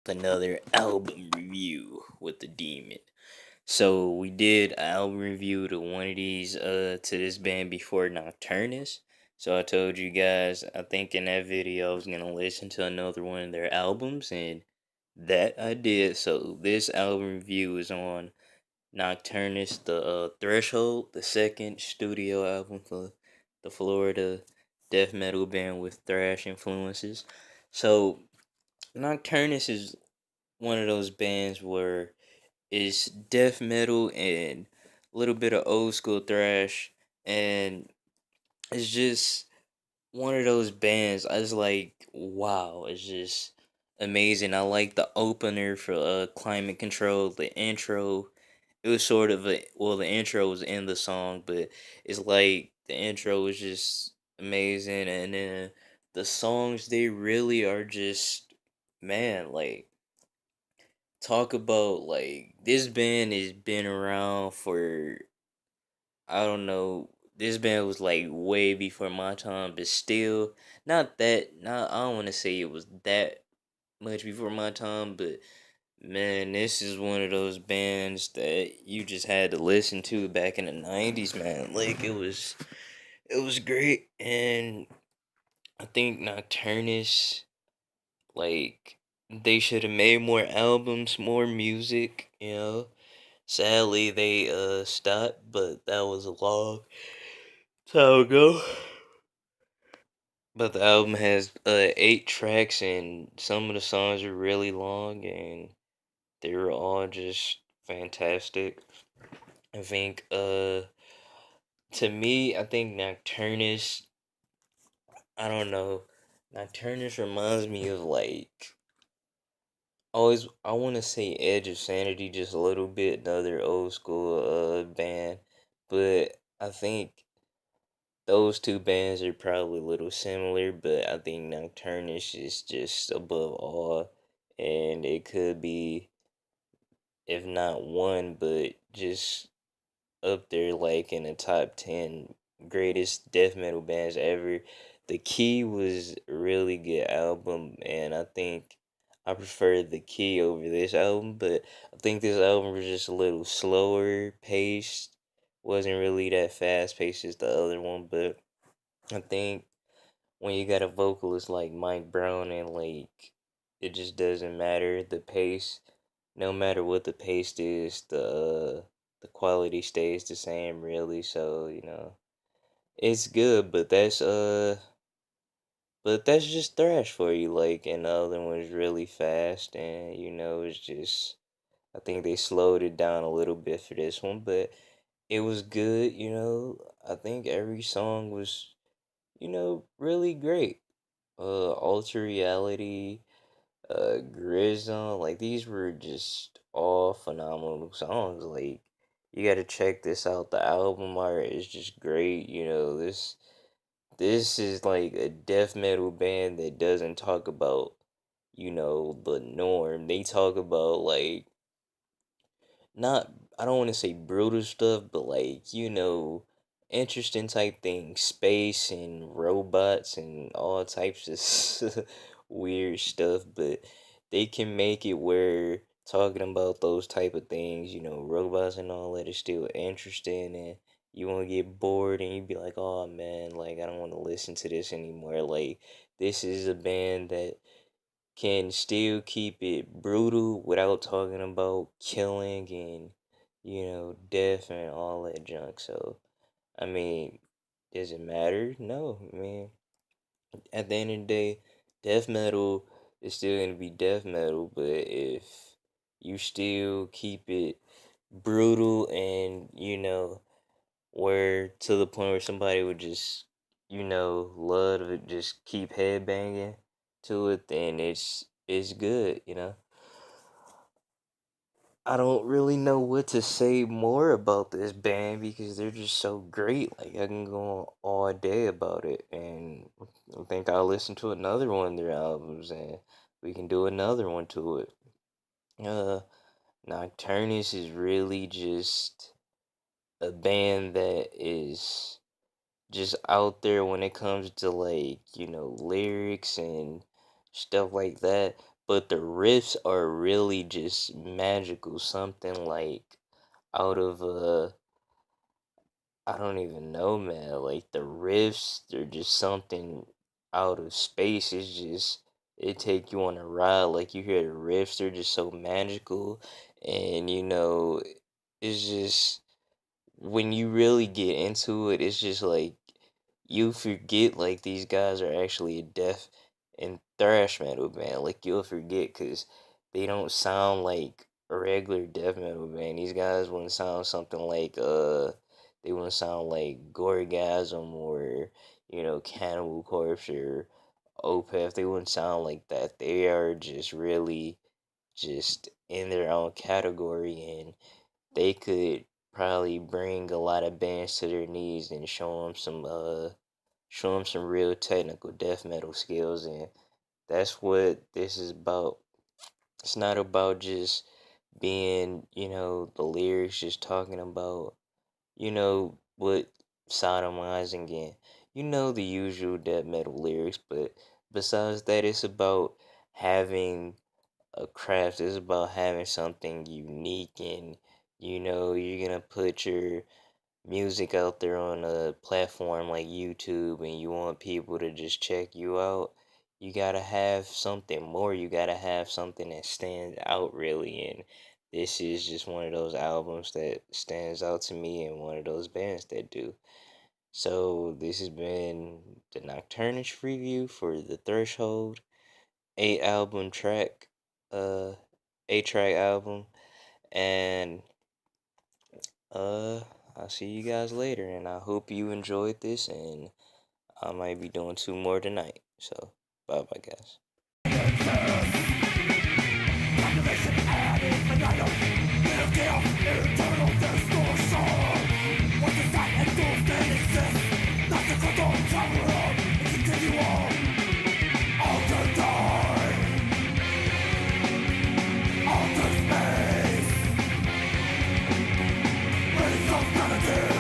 another album review with the demon. So we did an album review to one of these to this band before, Nocturnus. So I told you guys, I think in that video I was gonna listen to another one of their albums, and that I did. So this album review is on Nocturnus, the Threshold, the second studio album for the Florida death metal band with thrash influences. So Nocturnus is one of those bands where it's death metal and a little bit of old school thrash, and it's just one of those bands. I was like, wow, it's just amazing. I like the opener for Climate Control, the intro. It was sort of the intro was in the song, but it's like the intro was just amazing, and then the songs, they really are just, man, like, talk about, like, this band has been around for, I don't know, this band was like way before my time, but still not I don't want to say it was that much before my time, but man, this is one of those bands that you just had to listen to back in the 90s, man. Like, it was great, and I think Nocturnus, like, they should have made more albums, more music, you know. Sadly, they stopped, but that was a long time ago. But the album has 8 tracks, and some of the songs are really long, and they were all just fantastic. I think to me, I think Nocturnus, I don't know, Nocturnus reminds me of, like, always, I want to say Edge of Sanity just a little bit, another old school band, but I think those two bands are probably a little similar, but I think Nocturnus is just above all, and it could be, if not one, but just up there, like in the top 10 greatest death metal bands ever. The Key was a really good album, and I think I prefer The Key over this album, but I think this album was just a little slower paced. Wasn't really that fast paced as the other one, but I think when you got a vocalist like Mike Brown, and, like, it just doesn't matter the pace. No matter what the pace is, the quality stays the same, really. So, it's good, but that's just thrash for you. Like, and the other one is really fast, and, it's just, I think they slowed it down a little bit for this one, but it was good. I think every song was, really great. Alter Reality, Grizzle, like, these were just all phenomenal songs. Like, you gotta check this out. The album art is just great. This is like a death metal band that doesn't talk about, the norm. They talk about, like, not, I don't want to say brutal stuff, but, like, interesting type things, space and robots and all types of weird stuff, but they can make it where talking about those type of things, robots and all that, is still interesting, and you won't get bored, and you'd be like, oh man, like, I don't want to listen to this anymore. Like, this is a band that can still keep it brutal without talking about killing and, death and all that junk. So, I mean, does it matter? No. I mean, at the end of the day, death metal is still gonna be death metal, but if you still keep it brutal and, where to the point where somebody would just, love to just keep headbanging to it, then it's good. I don't really know what to say more about this band because they're just so great. Like, I can go on all day about it, and I think I'll listen to another one of their albums, and we can do another one to it. Uh, Nocturnus is really just a band that is just out there when it comes to, like, lyrics and stuff like that. but the riffs are really just magical. Something like out of I don't even know, man. Like the riffs, they're just something out of space. It's just it take you on a ride. Like you hear the riffs, they're just so magical, and it's just when you really get into it, it's just like you forget like these guys are actually a death and thrash metal band. Like you'll forget because they don't sound like a regular death metal band. These guys wouldn't sound something like they wouldn't sound like Gorgasm or Cannibal Corpse or Opeth. They wouldn't sound like that. They are just really just in their own category, and they could probably bring a lot of bands to their knees and show them some real technical death metal skills. And that's what this is about. It's not about just being the lyrics, just talking about what sodomizing and the usual death metal lyrics. But besides that, it's about having a craft. It's about having something unique, and you're gonna put your music out there on a platform like YouTube, and you want people to just check you out. You gotta have something more. You gotta have something that stands out really, and this is just one of those albums that stands out to me, and one of those bands that do. So this has been the Nocturnus review for the Threshold 8 album track, uh, 8 track album, and uh, I'll see you guys later, and I hope you enjoyed this, and I might be doing 2 more tonight. So, bye bye, guys. Gonna do